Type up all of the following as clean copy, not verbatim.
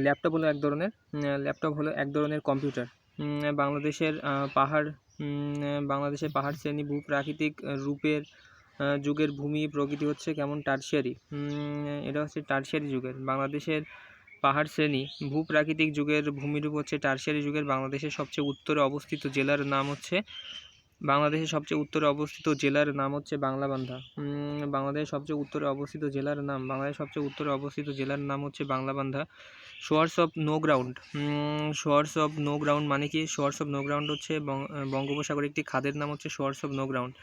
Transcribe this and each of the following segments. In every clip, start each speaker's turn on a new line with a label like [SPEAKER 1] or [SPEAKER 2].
[SPEAKER 1] Laptop হলো এক ধরনের কম্পিউটার। বাংলাদেশের পাহাড় শ্রেণী ভূপ্রাকৃতিক রূপের যুগের ভূমি প্রকৃতি হচ্ছে কেমন টারশিয়ারি। এটা হচ্ছে টারশিয়ারি যুগের। বাংলাদেশের পাহাড় শ্রেণী ভূপ্রাকৃতিক যুগের ভূমিরূপ হচ্ছে টারশিয়ারি যুগের। বাংলাদেশের সবচেয়ে উত্তরে অবস্থিত জেলার নাম হচ্ছে বাংলাবান্ধা। বাংলাদেশের সবচেয়ে উত্তরে অবস্থিত জেলার নাম হচ্ছে বাংলাবান্ধা। শোয়ার্স অফ নো গ্রাউন্ড মানে কি? শোয়ার্স অফ নো গ্রাউন্ড হচ্ছে বঙ্গোপসাগরে একটি খাদের নাম হচ্ছে শোয়ার্স অফ নো গ্রাউন্ড।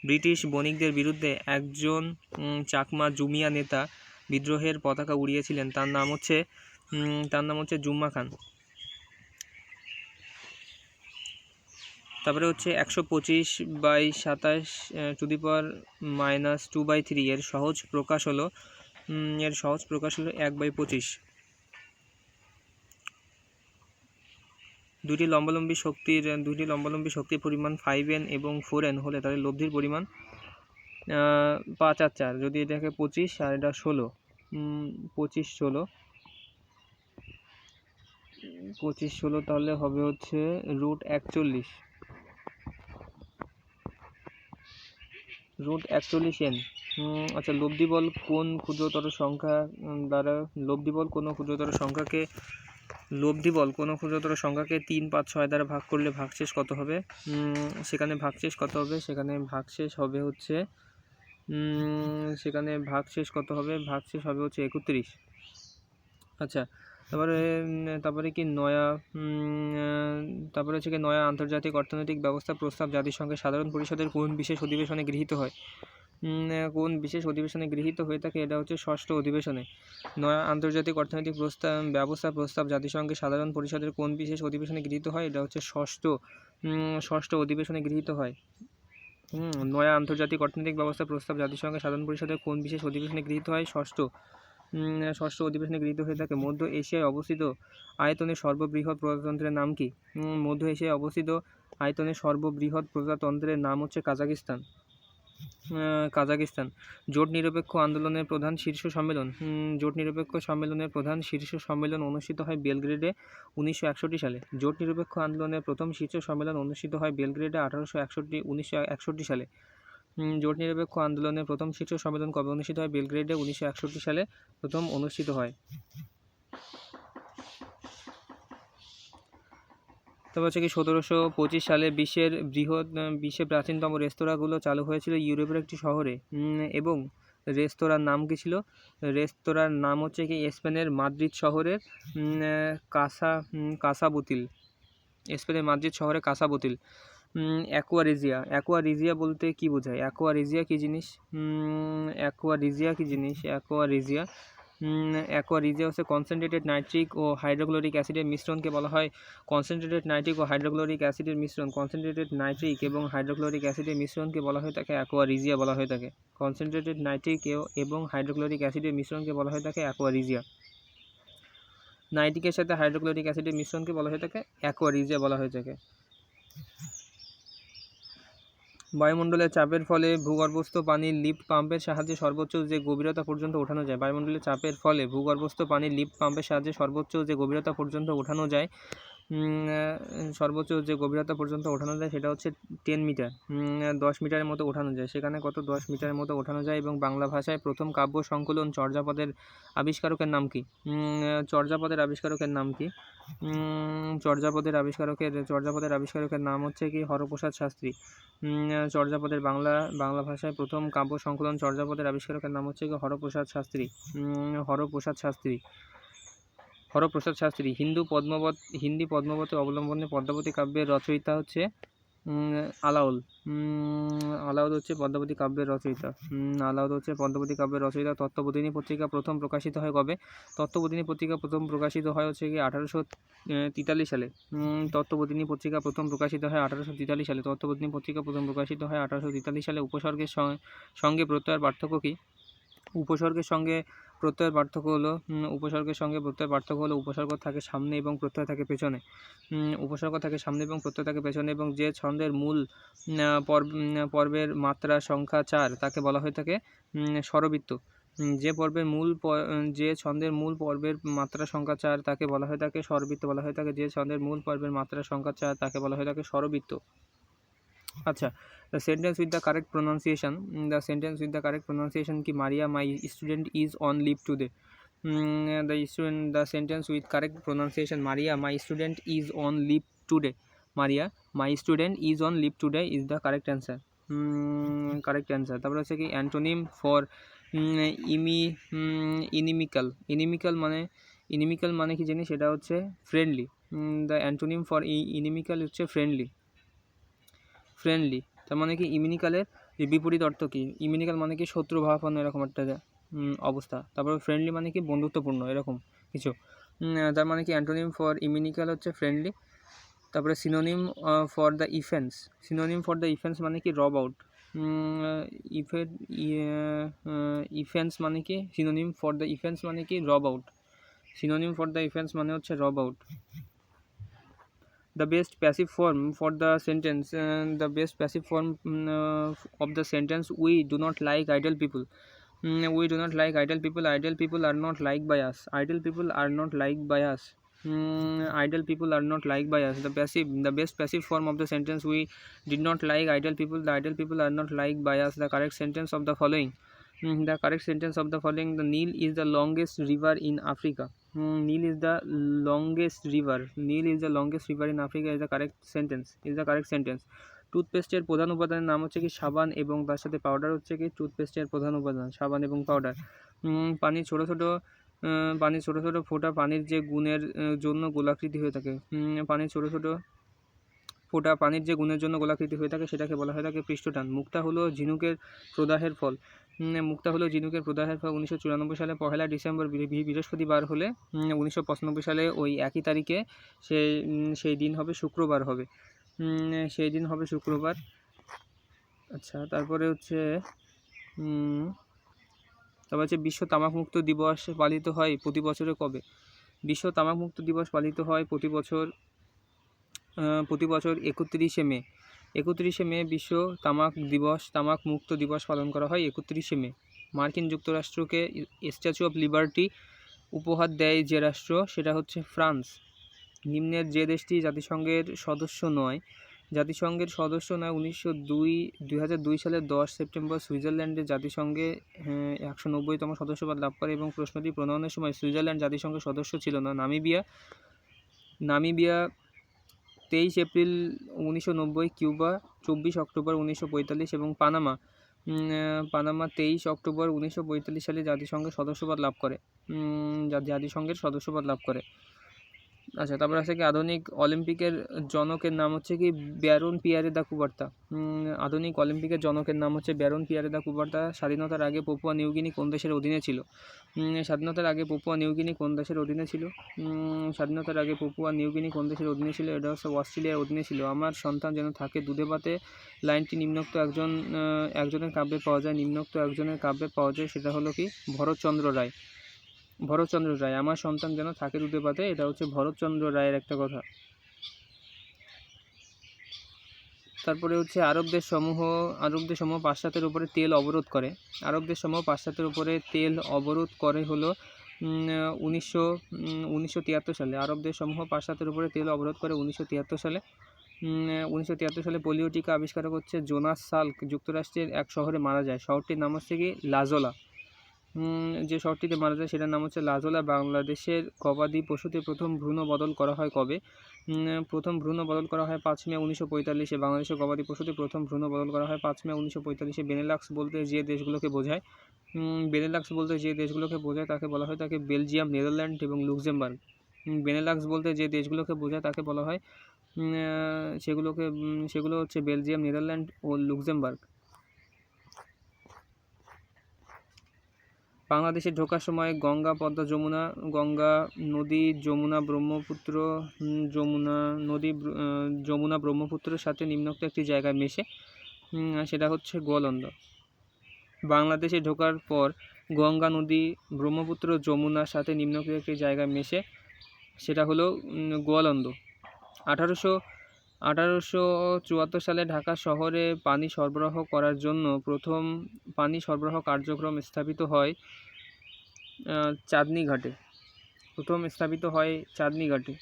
[SPEAKER 1] ব্রিটিশ বণিকদের বিরুদ্ধে একজন চাকমা জুমিয়া নেতা বিদ্রোহের পতাকা উড়িয়েছিলেন, তার নাম হচ্ছে জুম্মা খান। তারপরে হচ্ছে 125/27 এর সহজ প্রকাশ হলো 1/25। দুইটি লম্বালম্বী শক্তির পরিমাণ 5n এবং 4n হলে তাদের লব্ধির পরিমাণ 5 আর 4। যদি এটাকে 25 আর এটা 16, 25-16 তাহলে হবে হচ্ছে √41। √41n। আচ্ছা, লব্ধি বল কোন ক্ষুদ্রতর সংখ্যাকে 3, 5, 6 দ্বারা ভাগ করলে ভাগশেষ কত হবে? সেখানে ভাগশেষ হবে হচ্ছে 31। আচ্ছা, তারপরে নয়া আন্তর্জাতিক অর্থনৈতিক ব্যবস্থা প্রস্তাব জাতিসংঘের সাধারণ পরিষদের কোন বিশেষ অধিবেশনে গৃহীত হয়? এটা হচ্ছে 6ষ্ঠ অধিবেশনে। নয়া আন্তর্জাতিক অর্থনৈতিক ব্যবস্থা প্রস্তাব জাতিসংঘের সাধারণ পরিষদের কোন বিশেষ অধিবেশনে গৃহীত হয়? এটা হচ্ছে 6ষ্ঠ অধিবেশনে গৃহীত হয়। নয়া আন্তর্জাতিক অর্থনৈতিক ব্যবস্থা প্রস্তাব জাতিসংঘের সাধারণ পরিষদের কোন বিশেষ অধিবেশনে গৃহীত হয়? 6ষ্ঠ অধিবেশনে গৃহীত হয়ে থাকে। মধ্য এশিয়ায় অবস্থিত আয়তনের সর্ববৃহৎ প্রজাতন্ত্রের নাম কি? মধ্য এশিয়ায় অবস্থিত আয়তনের সর্ববৃহৎ প্রজাতন্ত্রের নাম হচ্ছে কাজাকিস্তান। জোট নিরপেক্ষ আন্দোলনের প্রধান শীর্ষ সম্মেলন অনুষ্ঠিত হয় বেলগ্রেডে 1961 সালে। জোট নিরপেক্ষ আন্দোলনের প্রথম শীর্ষ সম্মেলন অনুষ্ঠিত হয় বেলগ্রেডে 1961 সালে। জোট নিরপেক্ষ আন্দোলনের প্রথম শীর্ষ সম্মেলন কবে অনুষ্ঠিত হয়? বেলগ্রেডে 1961 সালে প্রথম অনুষ্ঠিত হয়। তবে হচ্ছে কি 1725 সালে বিশ্বের প্রাচীনতম রেস্তোরাঁগুলো চালু হয়েছিল ইউরোপের একটি শহরে, এবং রেস্তোরাঁর নাম কি ছিল? রেস্তোরাঁর নাম হচ্ছে কি স্পেনের মাদ্রিদ শহরের কাসাবুতিল। অ্যাকোয়ারিজিয়া বলতে কি বোঝায়? অ্যাকোয়ারিজিয়া কি জিনিস? অ্যাকোয়ারিজিয়া হচ্ছে কনসেন্ট্রেটেড নাইট্রিক ও হাইড্রোক্লোরিক অ্যাসিডের মিশ্রণকে বলা হয় কনসেন্ট্রেটেড নাইট্রিক এবং হাইড্রোক্লোরিক অ্যাসিডের মিশ্রণকে বলা হয়ে থাকে অ্যাকোয়ারিজিয়া বলা হয়ে থাকে। কনসেন্ট্রেটেড নাইট্রিক এবং হাইড্রোক্লোরিক অ্যাসিডের মিশ্রণকে বলা হয়ে থাকে অ্যাকোয়ারিজিয়া। নাইট্রিকের সাথে হাইড্রোক্লোরিক অ্যাসিডের মিশ্রণকে বলা হয়ে থাকে অ্যাকোয়ারিজিয়া বলা হয়ে থাকে। বায়ুমণ্ডলের চাপের ফলে ভূগর্ভস্থ পানির লিফট পাম্পের সাহায্যে সর্বোচ্চ যে গভীরতা পর্যন্ত ওঠানো যায় সেটা হচ্ছে 10 মিটার, 10 মিটারের মতো ওঠানো যায়। সেখানে 10 মিটারের মতো ওঠানো যায়। এবং বাংলা ভাষায় প্রথম কাব্য সংকলন চর্যাপদের আবিষ্কারকের নাম কি? চর্যাপদের আবিষ্কারকের নাম হচ্ছে কি হরপ্রসাদ শাস্ত্রী। চর্যাপদের বাংলা ভাষায় প্রথম কাব্য সংকলন চর্যাপদের আবিষ্কারকের নাম হচ্ছে কি হরপ্রসাদ শাস্ত্রী। হিন্দি পদ্মাবতী অবলম্বনে পদ্মাবতী কাব্যের রচয়িতা হচ্ছে আলাউল হচ্ছে পদ্মাবতী কাব্যের রচয়িতা। তত্ত্ববোধিনী পত্রিকা প্রথম প্রকাশিত হয় কবে? তত্ত্ববোধিনী পত্রিকা প্রথম প্রকাশিত হয় হচ্ছে কি 1843 সালে। তত্ত্ববোধিনী পত্রিকা প্রথম প্রকাশিত হয় 1843 সালে। উপসর্গের সঙ্গে প্রত্যয়ের পার্থক্য কি? উপসর্গের সঙ্গে প্রত্যয়ের পার্থক্য হলো উপসর্গ থাকে সামনে এবং প্রত্যয় থাকে পেছনে। এবং যে ছন্দের মূল পর্বের মাত্রা সংখ্যা 4 তাকে বলা হয়ে থাকে স্বরবৃত্ত। যে ছন্দের মূল পর্বের মাত্রা সংখ্যা 4 তাকে বলা হয় থাকে স্বরবৃত্ত বলা হয় থাকে। যে ছন্দের মূল পর্বের মাত্রা সংখ্যা 4 তাকে বলা হয় থাকে স্বরবৃত্ত। আচ্ছা, the sentence with the correct pronunciation কি Maria my student is on leave today. The sentence with correct pronunciation, Maria my student is on leave today. Maria my student is on leave today is the correct answer. তারপরে হচ্ছে কি antonym for ইনিমিক্যাল মানে কি জানি, সেটা হচ্ছে friendly. The antonym for ইনিমিক্যাল হচ্ছে friendly. তার মানে কি ইমিনিক্যালের বিপরীত অর্থ কি? ইমিনিক্যাল মানে কি শত্রুভাবাপন্ন এরকম একটা অবস্থা। তারপর ফ্রেন্ডলি মানে কি বন্ধুত্বপূর্ণ এরকম কিছু। তার মানে কি অ্যান্টোনিম ফর ইমিনিক্যাল হচ্ছে ফ্রেন্ডলি। তারপরে সিনোনিম ফর দ্য ইফেন্স মানে কি রব আউট। ইফেন্স মানে কি সিনোনিম ফর দ্য ইফেন্স মানে কি রব আউট। সিনোনিম ফর দ্য ইফেন্স মানে হচ্ছে রব out. The best passive form of the sentence, we do not like idle people. We do not like idle people. Idle people are not liked by us. Idle people are not liked by us. The best passive form of the sentence, we did not like idle people. The idle people are not liked by us. The correct sentence of the following. The Nile is the longest river in Africa. Nile is the longest river in Africa is the correct sentence. টুথপেস্টের প্রধান উপাদানের নাম হচ্ছে কি সাবান এবং তার সাথে powder হচ্ছে কি টুথপেস্টের প্রধান উপাদান, সাবান এবং পাউডার। পানির ছোট ছোট ফোঁটা পানির যে গুণের জন্য গোলাকৃতি হয়ে থাকে। পানির ছোট ছোট ফোঁটা পানির যে গুণের জন্য গোলাকৃতি হয়ে থাকে সেটাকে বলা হয় থাকে পৃষ্ঠটান। মুক্তা হলো ঝিনুকের প্রদাহের ফল। 1994 সালে 1 ডিসেম্বর বৃহস্পতিবার হলে 1995 সালে ওই একই তারিখে সেই দিন হবে শুক্রবার হবে। আচ্ছা, তারপরে হচ্ছে বিশ্ব তামাকমুক্ত দিবস পালিত হয় প্রতি বছরে কবে? বিশ্ব তামাকমুক্ত দিবস পালিত হয় প্রতি বছর 31শে মে। 31শে মে বিশ্ব তামাকমুক্ত দিবস পালন করা হয় 31শে মে। মার্কিন যুক্তরাষ্ট্রকে স্ট্যাচু অফ লিবার্টি উপহার দেয় যে রাষ্ট্র, সেটা হচ্ছে ফ্রান্স। নিম্নের যে দেশটি জাতিসংঘের সদস্য নয় 2002 সালের 10 সেপ্টেম্বর সুইজারল্যান্ডের জাতিসংঘে 190তম সদস্যপদ লাভ করে এবং প্রশ্নটি প্রণয়নের সময় সুইজারল্যান্ড জাতিসংঘের সদস্য ছিল না। নামিবিয়া 23 এপ্রিল 1990, কিউবা 24 অক্টোবর 1945 এবং পানামা 23 অক্টোবর 1945 সালে জাতিসংঘের সদস্যপদ লাভ করে। আচ্ছা, তারপর আছে কি আধুনিক অলিম্পিকের জনকের নাম হচ্ছে কি ব্যারন পিয়ারে দা কুবার্তা। আধুনিক অলিম্পিকের জনকের নাম হচ্ছে ব্যারন পিয়ারে দা কুবার্তা। স্বাধীনতার আগে পাপুয়া নিউগিনি কোন দেশের অধীনে ছিল? এটা হচ্ছে অস্ট্রেলিয়ার অধীনে ছিল। আমার সন্তান যেন থাকে দুধে ভাতে লাইনটি নিম্নোক্ত একজনের কাব্যে পাওয়া যায়, সেটা হলো কি ভরতচন্দ্র রায়। আমার সন্তান যেন থাকে দুধে ভাতে, এটা হচ্ছে ভরতচন্দ্র রায়ের একটা কথা। তারপরে হচ্ছে আরব দেশ সমূহ পাশ্চাত্যের উপরে তেল অবরোধ করে হলো 1973 সালে। আরব দেশ সমূহ পাশ্চাত্যের উপরে তেল অবরোধ করে 1973 সালে। 1973 সালে পোলিও টিকা আবিষ্কারক হচ্ছে জোনাস সাল্ক। যুক্তরাষ্ট্রের এক শহরে মারা যায়, শহরটির নাম হচ্ছে কি লাজোলা। যে শহরটিতে মারা যায় সেটার নাম হচ্ছে লাজোলা। বাংলাদেশের গবাদি পশুতে প্রথম ভ্রূণ বদল করা হয় কবে? প্রথম ভ্রূণ বদল করা হয় 5 মে 1945-এ। বাংলাদেশের গবাদি পশুতে প্রথম ভ্রূণ বদল করা হয় 5 মে 1945-এ। বেনেলাক্স বলতে যে দেশগুলোকে বোঝায় তাকে বলা হয় তাকে বেলজিয়াম, নেদারল্যান্ড এবং লুক্সেমবার্গ। বেনেলাক্স বলতে যে দেশগুলোকে বোঝায় তাকে বলা হয় সেগুলো হচ্ছে বেলজিয়াম, নেদারল্যান্ড ও লুক্সেমবার্গ। বাংলাদেশে ঢোকার সময় গঙ্গা নদী যমুনা ব্রহ্মপুত্রের সাথে নিম্নোক্ত একটি জায়গায় মেশে, সেটা হচ্ছে গোয়ালন্দ। বাংলাদেশে ঢোকার পর গঙ্গা নদী ব্রহ্মপুত্র যমুনার সাথে নিম্নোক্ত একটি জায়গায় মেশে, সেটা হলো গোয়ালন্দ। 1874 সালে ঢাকা শহরে পানি সরবরাহ করার জন্য প্রথম পানি সরবরাহ কার্যক্রম স্থাপিত হয় চাঁদনী ঘাটে।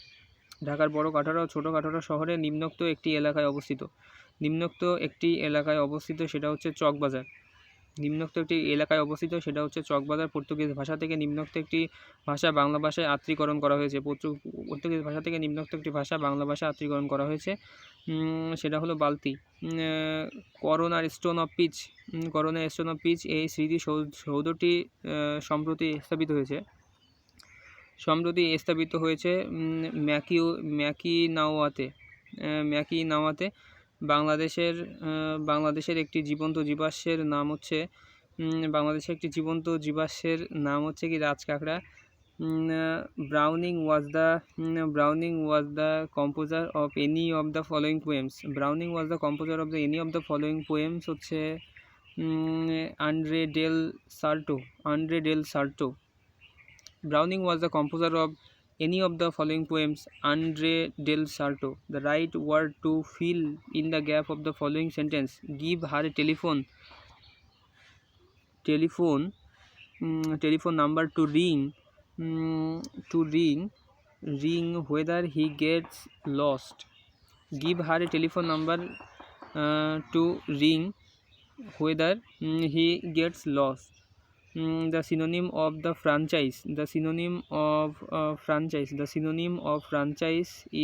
[SPEAKER 1] ঢাকার বড় কাটোয়া ও ছোট কাটোয়া শহরে নিম্নোক্ত একটি এলাকায় অবস্থিত সেটা হচ্ছে চকবাজার। পর্তুগিজ ভাষা থেকে নিম্নোক্ত একটি ভাষা বাংলা ভাষায় আত্রীকরণ করা হয়েছে। সেটা হলো বালতি। করোনার স্টোন অফ পিচ এই স্মৃতিসৌধটি সম্প্রতি স্থাপিত হয়েছে ম্যাকিনাওয়াতে। বাংলাদেশের একটি জীবন্ত জীবাশ্মের নাম হচ্ছে কি রাজকাঁকড়া। Browning was the composer of any of the following poems হচ্ছে Andrea del Sarto. Browning was the composer of any of the following poems. Andre del Sarto. The right word to fill in the gap of the following sentence. Give her a telephone number to ring whether he gets lost. Give her a telephone number to ring whether he gets lost. The synonym of franchise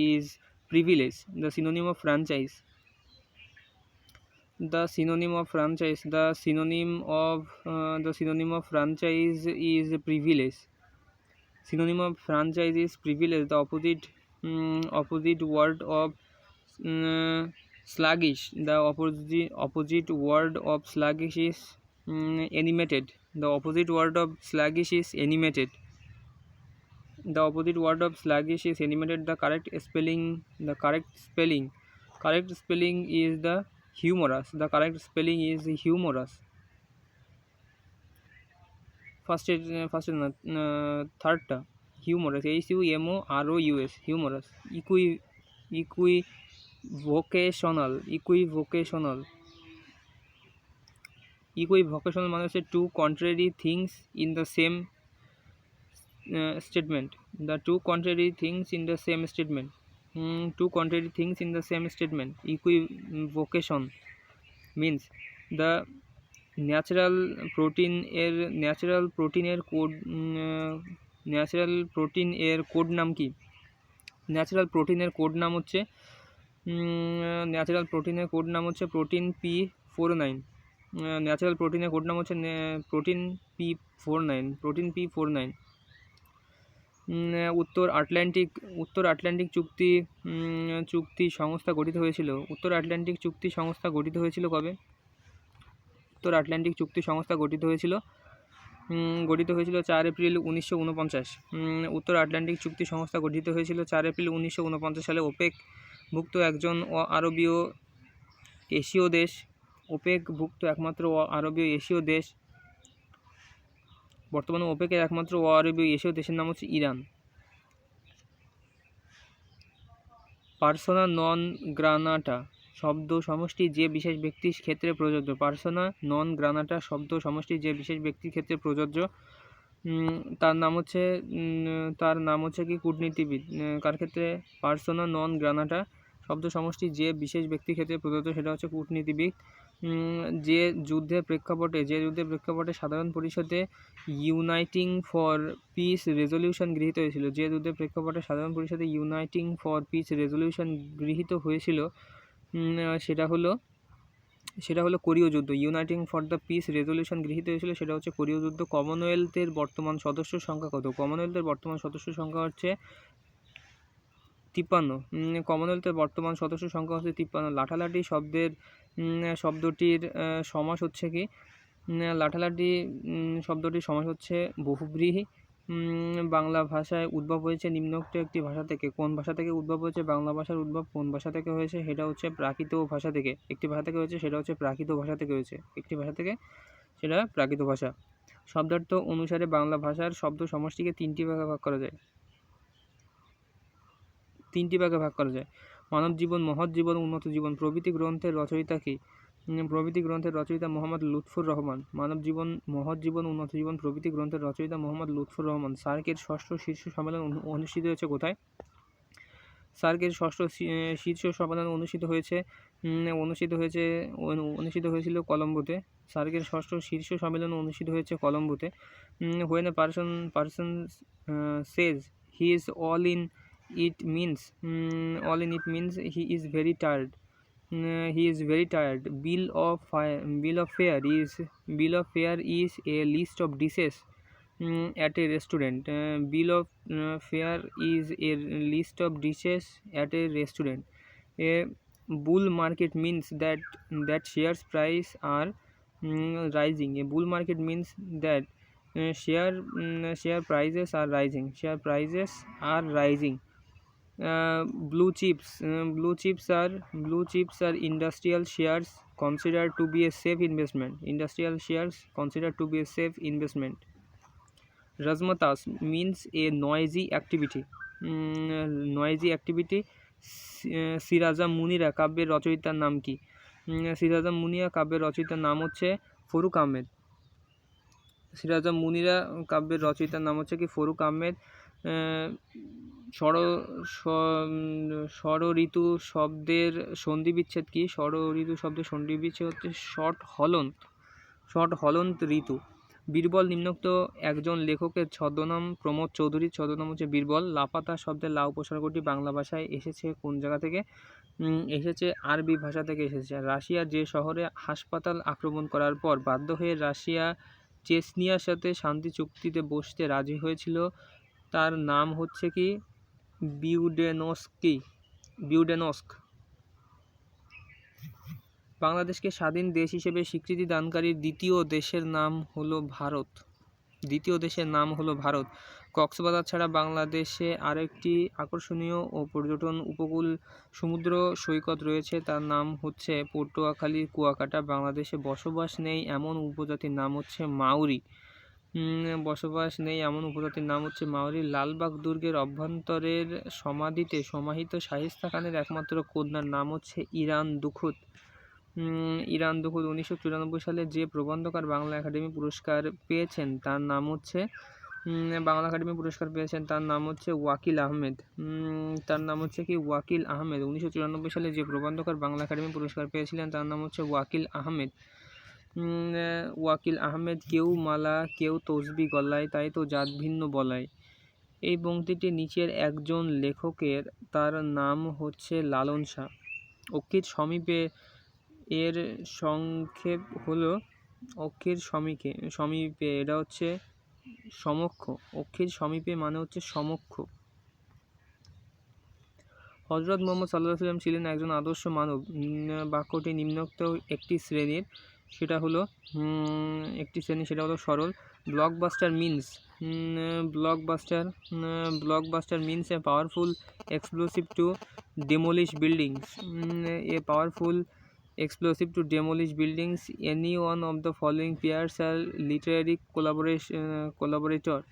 [SPEAKER 1] is privilege. The synonym of franchise is privilege. Synonym of franchise is privilege. The opposite word of sluggish. The opposite word of sluggish is animated. The opposite word of sluggish is animated. The correct spelling is the humorous. First thirdটা humorous, HUMOROUS, humorous. Equivocational মানে হচ্ছে two contrary things in the same statement. The two contrary things in the same statement. Equivocation means the natural প্রোটিনের code নাম কি? Natural প্রোটিনের code নাম হচ্ছে protein P49. Natural প্রোটিনের code নাম হচ্ছে প্রোটিন P49. উত্তর আটলান্টিক চুক্তি সংস্থা গঠিত হয়েছিল। উত্তর আটলান্টিক চুক্তি সংস্থা গঠিত হয়েছিল কবে? উত্তর আটলান্টিক চুক্তি সংস্থা গঠিত হয়েছিল 4 এপ্রিল 1949। উত্তর আটলান্টিক চুক্তি সংস্থা গঠিত হয়েছিল 4 এপ্রিল 1949 সালে। ওপেক-ভুক্ত একমাত্র আরবীয় এশীয় দেশ। বর্তমানে ওপেকের একমাত্র আরবীয় এশীয় দেশের নাম হচ্ছে ইরান। পার্সোনা নন গ্রানাটা শব্দ সমষ্টি যে বিশেষ ব্যক্তির ক্ষেত্রে প্রযোজ্য। পার্সোনা নন গ্রানাটা শব্দ সমষ্টি যে বিশেষ ব্যক্তির ক্ষেত্রে প্রযোজ্য। তার নাম হচ্ছে কি কূটনীতিবিদ। কার ক্ষেত্রে? পার্সোনা নন গ্রানাটা শব্দ সমষ্টি যে বিশেষ ব্যক্তির ক্ষেত্রে প্রযোজ্য, সেটা হচ্ছে কূটনীতিবিদ। যে যুদ্ধের প্রেক্ষাপটে সাধারণ পরিষদে ইউনাইটিং ফর পিস রেজলিউশন গৃহীত হয়েছিল। সেটা হলো কোরীয় যুদ্ধ। Uniting for the piece resolution গৃহীত হয়েছিল, সেটা হচ্ছে কোরীয় যুদ্ধ। কমনওয়েলথের বর্তমান সদস্য সংখ্যা কত? কমনওয়েলথের বর্তমান সদস্য সংখ্যা হচ্ছে 53। কমনওয়েলথের বর্তমান সদস্য সংখ্যা হচ্ছে 53। লাঠালাঠি শব্দটির সমাস হচ্ছে কি? লাঠালাঠি শব্দটির সমাস হচ্ছে বহুব্রীহি। বাংলা ভাষায় উদ্ভব হয়েছে নিম্নোক্ত একটি ভাষা থেকে। কোন ভাষা থেকে উদ্ভব হয়েছে? বাংলা ভাষার উদ্ভব কোন ভাষা থেকে হয়েছে? সেটা হচ্ছে প্রাকৃত ভাষা থেকে। একটি ভাষা থেকে হয়েছে, সেটা হচ্ছে প্রাকৃত ভাষা থেকে হয়েছে। প্রাকৃত ভাষা। শব্দার্থ অনুসারে বাংলা ভাষার শব্দ সমষ্টিকে তিনটি ভাগে ভাগ করা যায়। মানব জীবন, মহৎ জীবন, উন্নত জীবন প্রভৃতি গ্রন্থের রচয়িতা কে? প্রভৃতি গ্রন্থের রচয়িতা মোহাম্মদ লুৎফর রহমান। মানব জীবন, মহৎ জীবন, উন্নত জীবন প্রভৃতি গ্রন্থের রচয়িতা মোহাম্মদ লুৎফর রহমান। সার্কের ষষ্ঠ শীর্ষ সম্মেলন অনুষ্ঠিত হয়েছে কোথায়? সার্কের ষষ্ঠ শীর্ষ সম্মেলন অনুষ্ঠিত হয়েছিল কলম্বোতে। সার্কের ষষ্ঠ শীর্ষ সম্মেলন অনুষ্ঠিত হয়েছে কলম্বোতে। When a person says he is all in, it means he is very tired. He is very tired. Bill of fare is a list of dishes at a restaurant. Bill of fare is a list of dishes at a restaurant. A bull market means that shares price are rising. A bull market means that share prices are rising. Share prices are rising. Blue chips are industrial shares considered to be a safe investment. Industrial shares considered to be a safe investment. Razmatas means a noisy activity. Sirajam Munira কাব্যের রচয়িতার নাম কি? Sriracha Munira কাব্যের রচয়িতার নাম হচ্ছে Faruk Ahmed. Sriracha Munira কাব্যের রচয়িতার নাম হচ্ছে কি? ফরুক আহমেদ। ষড়ঋতু শব্দের সন্ধিবিচ্ছেদ কি? ষড়ঋতু শব্দের সন্ধিবিচ্ছেদ হচ্ছে শর্ট হলন্ত ঋতু। বীরবল নিম্নোক্ত একজন লেখকের ছদ্মনাম। প্রমোদ চৌধুরীর ছদ্মনাম হচ্ছে বীরবল। লাপাতা শব্দের লা উপসর্গটি বাংলা ভাষায় এসেছে কোন জায়গা থেকে? এসেছে আরবি ভাষা থেকে এসেছে। রাশিয়া যে শহরে হাসপাতাল আক্রমণ করার পর বাধ্য হয়ে রাশিয়া চেচনিয়ার সাথে শান্তি চুক্তিতে বসতে রাজি হয়েছিল তার নাম হচ্ছে কি? বিউডেনস্ক। বাংলাদেশকে স্বাধীন দেশ হিসেবে স্বীকৃতি দানকারী দ্বিতীয় দেশের নাম হলো ভারত। কক্সবাজার ছাড়া বাংলাদেশে আরেকটি আকর্ষণীয় ও পর্যটন উপকূল সমুদ্র সৈকত রয়েছে, তার নাম হচ্ছে পটুয়াখালীর কুয়াকাটা। বাংলাদেশে বসবাস নেই এমন উপজাতির নাম হচ্ছে মাউরি। লালবাগ দুর্গের অভ্যন্তরের সমাধিতে সমাহিত শায়েস্তা খানের একমাত্র কন্যার নাম হচ্ছে ইরান দুখুত। 1994 সালে যে প্রবন্ধকার বাংলা একাডেমি পুরস্কার পেয়েছেন তার নাম হচ্ছে ওয়াকিল আহমেদ। 1994 সালে যে প্রবন্ধকার বাংলা একাডেমি পুরস্কার পেয়েছিলেন তার নাম হচ্ছে ওয়াকিল আহমেদ। কেউ মালা কেউ তসবি গলায়, তাই তো জাত ভিন্ন বলায়। এই পংক্তিটি নিচের একজন লেখকের, তার নাম হচ্ছে লালন শাহ। অক্ষির সমীপে এর সংক্ষেপ হলো সমীপে, এটা হচ্ছে সমক্ষ। অক্ষির সমীপে মানে হচ্ছে সমক্ষ। হযরত মুহাম্মদ সাল্লাল্লাহু আলাইহি ওয়াসাল্লাম ছিলেন একজন আদর্শ মানব। বাক্যটি নিম্নোক্ত একটি শ্রেণী, সেটা হলো সরল। Blockbuster means a powerful explosive to demolish buildings. Any one of the following pairs are literary collaborator.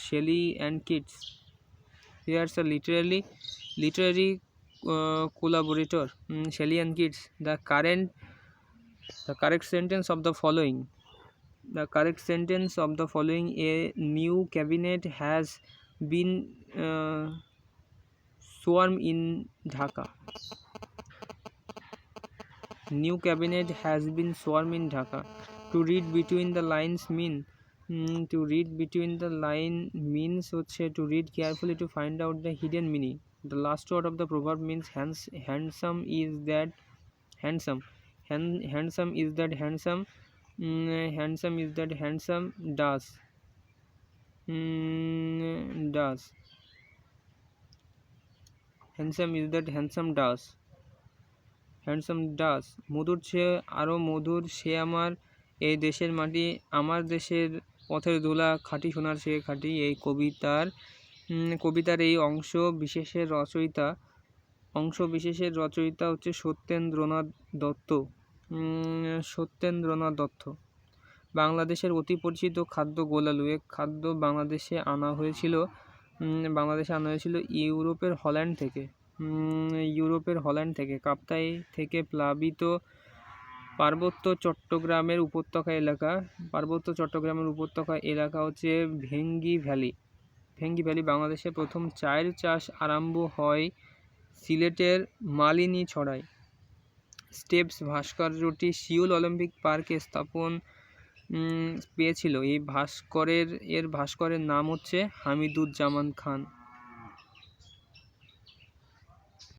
[SPEAKER 1] Shelley and Keats. Pairs are literary collaborator. Shelley and Keats. The correct sentence of the following. A new cabinet has been sworn in Dhaka. To read between the lines means to read carefully to find out the hidden meaning. The last word of the proverb means handsome is that handsome does. মধুর চেয়ে আরও মধুর সে আমার এই দেশের মাটি, আমার দেশের পথের ধুলা খাঁটি সোনার সে খাঁটি। এই কবিতার এই অংশ বিশেষের রচয়িতা হচ্ছে সত্যেন্দ্রনাথ দত্ত। বাংলাদেশের অতি পরিচিত খাদ্য গোলালু। এ খাদ্য বাংলাদেশে আনা হয়েছিল ইউরোপের হল্যান্ড থেকে। কাপ্তাই থেকে প্লাবিত পার্বত্য চট্টগ্রামের উপত্যকা এলাকা হচ্ছে ভেঙ্গি ভ্যালি। বাংলাদেশে প্রথম চায়ের চাষ আরম্ভ হয় সিলেটের মালিনীছড়ায়। স্টেপস ভাস্কর্যটি সিউল অলিম্পিক পার্কে স্থাপন পেয়েছিল। ভাস্করের নাম হচ্ছে হামিদুজ্জামান খান।